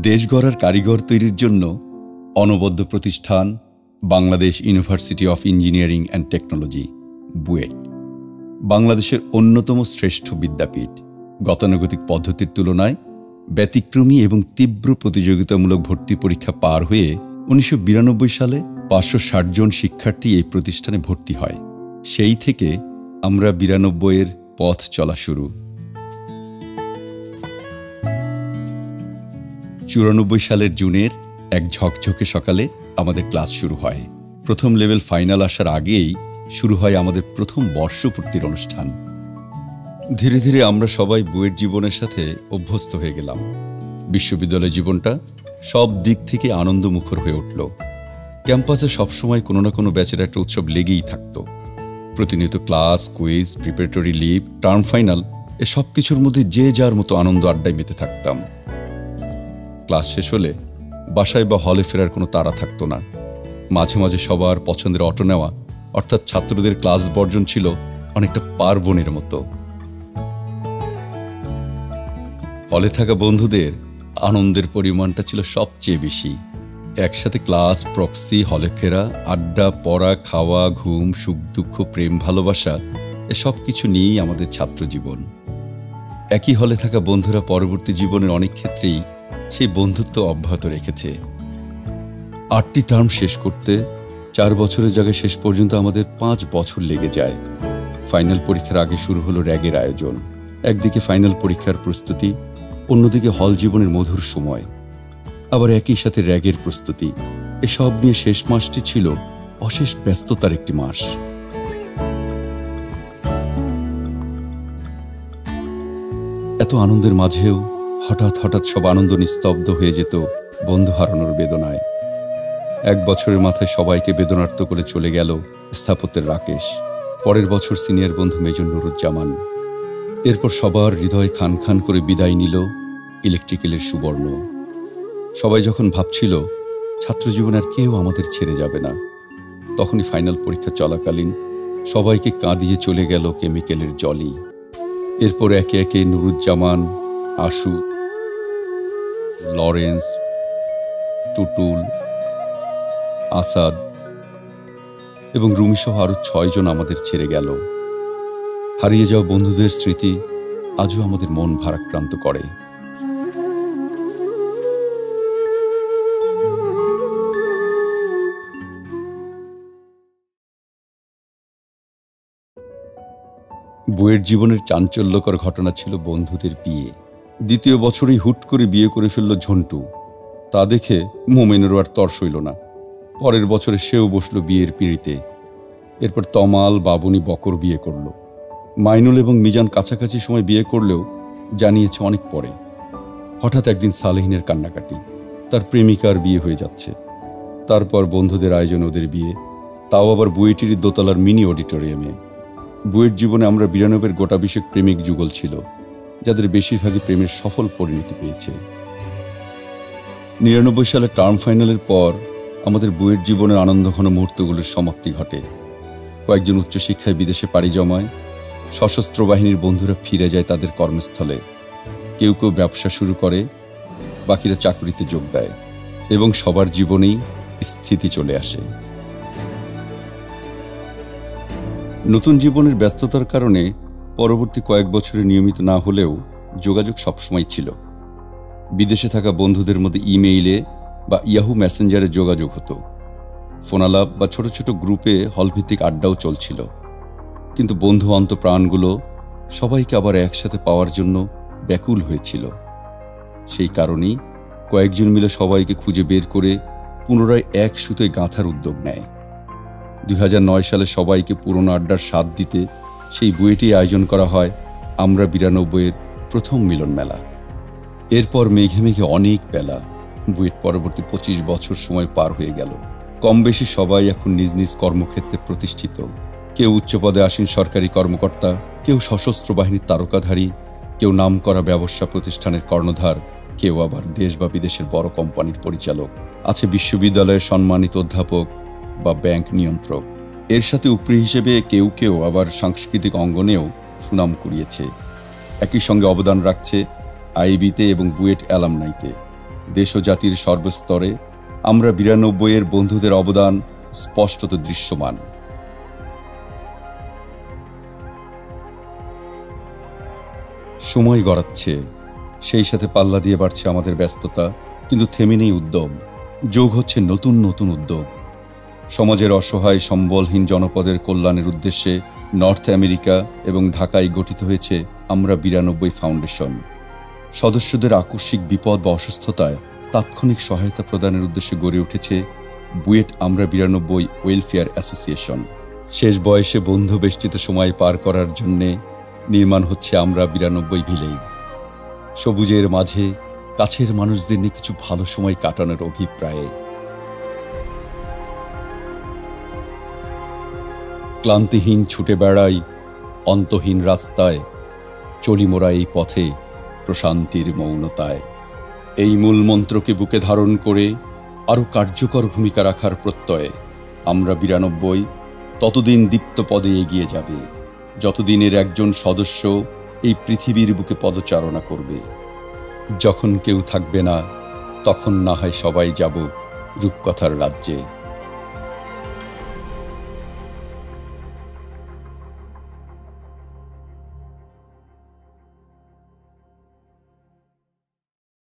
দেশ গড়ার কারিগর তৈরির জন্য অনবদ্য প্রতিষ্ঠান Bangladesh university of engineering and technology, BUET. বাংলাদেশের অন্যতম শ্রেষ্ঠ বিদ্যাপীঠ। গতানুগতিক পদ্ধতির তুলনায় ব্যতিক্রমী এবং তীব্র প্রতিযোগিতামূলক ভর্তি পরীক্ষা পার হয়ে 1992 সালে 560 জন শিক্ষার্থী এই প্রতিষ্ঠানে ভর্তি হয়। সেই থেকে আমরা 92-এর পথ চলা শুরু। 94 সালের জুনের এক ঝকঝকে সকালে আমাদের ক্লাস শুরু হয়। প্রথম লেভেল ফাইনাল আসার আগেই শুরু হয় আমাদের প্রথম বর্ষপূর্তির অনুষ্ঠান। ধীরে ধীরে আমরা সবাই বুয়েট জীবনের সাথে অভ্যস্ত হয়ে গেলাম। বিশ্ববিদ্যালয় জীবনটা সব দিক থেকে আনন্দমুখর হয়ে উঠল। ক্যাম্পাসে সবসময় কোনো না কোনো ব্যাচের একটা উৎসব লেগেই থাকত। প্রতিনিয়ত class, quiz, preparatory leave, term final, এ সব কিছুর মধ্যে যে যার মতো আনন্দ আড্ডায় মেতে থাকতাম। ক্লাস শেষ হলে বাসায় বা হলে ফেরার কোনো তাড়া থাকত না। মাঝে মাঝে সবার পছন্দের অটো নেওয়া, অর্থাৎ ছাত্রদের ক্লাস বর্জন ছিল অনেকটা পার্বণের মতো। হলে থাকা বন্ধুদের আনন্দের পরিমাণটা ছিল সবচেয়ে বেশি। একসাথে ক্লাস, প্রক্সি, হলে ফেরা, আড্ডা, পড়া, খাওয়া, ঘুম, সুখ দুঃখ, প্রেম ভালোবাসা, এসব কিছু নিয়েই আমাদের ছাত্র জীবন। একই হলে থাকা বন্ধুরা পরবর্তী জীবনের অনেক ক্ষেত্রেই সেই বন্ধুত্ব অব্যাহত রেখেছে। 8টি টার্ম শেষ করতে 4 বছরের জায়গায় শেষ পর্যন্ত আমাদের 5 বছর লেগে যায়। ফাইনাল পরীক্ষার আগে শুরু হলো র্যাগের আয়োজন। একদিকে ফাইনাল পরীক্ষার প্রস্তুতি, অন্যদিকে হল জীবনের মধুর সময়, আবার একই সাথে র্যাগের প্রস্তুতি। এসব নিয়ে শেষ মাসটি ছিল অশেষ ব্যস্ততার একটি মাস। এত আনন্দের মাঝেও হঠাৎ হঠাৎ সব আনন্দ নিস্তব্ধ হয়ে যেত বন্ধু হারানোর বেদনায়। 1 বছরের মাথায় সবাইকে বেদনার্ত করে চলে গেল স্থাপত্যের রাকেশ, পরের বছর সিনিয়র বন্ধু মেজর নুরুজ্জামান। এরপর সবার হৃদয় খান খান করে বিদায় নিল ইলেকট্রিক্যালের সুবর্ণ। সবাই যখন ভাবছিল ছাত্রজীবন আর কেউ আমাদের ছেড়ে যাবে না, তখনই ফাইনাল পরীক্ষা চলাকালীন সবাইকে কাঁদিয়ে চলে গেল কেমিক্যালের জলি। এরপর একে একে নুরুজ্জামান, আশু, লরেন্স, টুটুল, আসাদ এবং রুমিসহ আরো 6 জন আমাদের ছেড়ে গেল। হারিয়ে যাওয়া বন্ধুদের স্মৃতি আজও আমাদের মন ভারাক্রান্ত করে। বুয়েট জীবনের চাঞ্চল্যকর ঘটনা ছিল বন্ধুদের বিয়ে। 2য় বছরেই হুট করে বিয়ে করে ফেলল ঝন্টু। তা দেখে মোমেনেরও আর তর সইল না। পরের বছরে সেও বসল বিয়ের পিঁড়িতে। এরপর তমাল, বাবুনি, বকর বিয়ে করল। মাইনুল এবং মিজান কাছাকাছি সময় বিয়ে করলেও জানিয়েছে অনেক পরে। হঠাৎ একদিন সালেহিনের কান্নাকাটি, তার প্রেমিকার বিয়ে হয়ে যাচ্ছে। তারপর বন্ধুদের আয়োজনে ওদের বিয়ে, তাও আবার বুয়েটেরই দোতলার মিনি অডিটোরিয়ামে। বুয়েট জীবনে আমরা 92-এর গোটা বিশেক প্রেমিক যুগল ছিল, যাদের বেশিরভাগই প্রেমের সফল পরিণতি পেয়েছে। 99 সালে টার্ম ফাইনালের পর আমাদের বুয়েট জীবনের আনন্দঘন মুহূর্তগুলোর সমাপ্তি ঘটে। কয়েকজন উচ্চশিক্ষায় বিদেশে পাড়ি জমায়, সশস্ত্র বাহিনীর বন্ধুরা ফিরে যায় তাদের কর্মস্থলে। কেউ কেউ ব্যবসা শুরু করে, বাকিরা চাকরিতে যোগ দেয় এবং সবার জীবনেই স্থিতি চলে আসে। নতুন জীবনের ব্যস্ততার কারণে পরবর্তী কয়েক বছরে নিয়মিত না হলেও যোগাযোগ সবসময় ছিল। বিদেশে থাকা বন্ধুদের মধ্যে ইমেইলে বা ইয়াহু মেসেঞ্জারে যোগাযোগ হতো। ফোনালাপ বা ছোট ছোট গ্রুপে হলভিত্তিক আড্ডাও চলছিল। কিন্তু বন্ধু অন্তপ্রাণগুলো সবাইকে আবার একসাথে পাওয়ার জন্য ব্যাকুল হয়েছিল। সেই কারণেই কয়েকজন মিলে সবাইকে খুঁজে বের করে পুনরায় এক সুতোয় গাঁথার উদ্যোগ নেয়। 2009 সালে সবাইকে পুরনো আড্ডার স্বাদ দিতে সেই বুয়েটেই আয়োজন করা হয় আমরা 92-এর প্রথম মিলন মেলা। এরপর মেঘে মেঘে অনেক বেলা, বুয়েট পরবর্তী 25 বছর সময় পার হয়ে গেল। কম বেশি সবাই এখন নিজ নিজ কর্মক্ষেত্রে প্রতিষ্ঠিত। কেউ উচ্চ পদে আসীন সরকারি কর্মকর্তা, কেউ সশস্ত্র বাহিনীর তারকাধারী, কেউ নামকরা ব্যবসা প্রতিষ্ঠানের কর্ণধার, কেউ আবার দেশ বা বিদেশের বড় কোম্পানির পরিচালক, আছে বিশ্ববিদ্যালয়ের সম্মানিত অধ্যাপক বা ব্যাংক নিয়ন্ত্রক। এর সাথে উপরি হিসেবে কেউ কেউ আবার সাংস্কৃতিক অঙ্গনেও সুনাম কুড়িয়েছে। একই সঙ্গে অবদান রাখছে আইবিতে এবং বুয়েট অ্যালামনাইতে। দেশ ও জাতির সর্বস্তরে আমরা ৯২-এর বন্ধুদের অবদান স্পষ্টত দৃশ্যমান। সময় গড়াচ্ছে, সেই সাথে পাল্লা দিয়ে বাড়ছে আমাদের ব্যস্ততা, কিন্তু থেমে নেই উদ্যম। যোগ হচ্ছে নতুন নতুন উদ্যোগ। সমাজের অসহায় সম্বলহীন জনপদের কল্যাণের উদ্দেশ্যে নর্থ আমেরিকা এবং ঢাকায় গঠিত হয়েছে আমরা ৯২ ফাউন্ডেশন। সদস্যদের আকস্মিক বিপদ বা অসুস্থতায় তাৎক্ষণিক সহায়তা প্রদানের উদ্দেশ্যে গড়ে উঠেছে বুয়েট আমরা ৯২ ওয়েলফেয়ার অ্যাসোসিয়েশন। শেষ বয়সে বন্ধু বেষ্টিত সময় পার করার জন্যে নির্মাণ হচ্ছে আমরা ৯২ ভিলেজ। সবুজের মাঝে কাছের মানুষদের নিয়ে কিছু ভালো সময় কাটানোর অভিপ্রায়ে। ক্লান্তিহীন ছুটে বেড়াই অন্তহীন রাস্তায়, চলি মোরা এই পথে প্রশান্তির মৌনতায়। এই মূল মন্ত্রকে বুকে ধারণ করে আরও কার্যকর ভূমিকা রাখার প্রত্যয়ে আমরা ৯২ ততদিন দীপ্ত পদে এগিয়ে যাবে, যতদিনের একজন সদস্য এই পৃথিবীর বুকে পদচারণা করবে। যখন কেউ থাকবে না, তখন না হয় সবাই যাব রূপকথার রাজ্যে।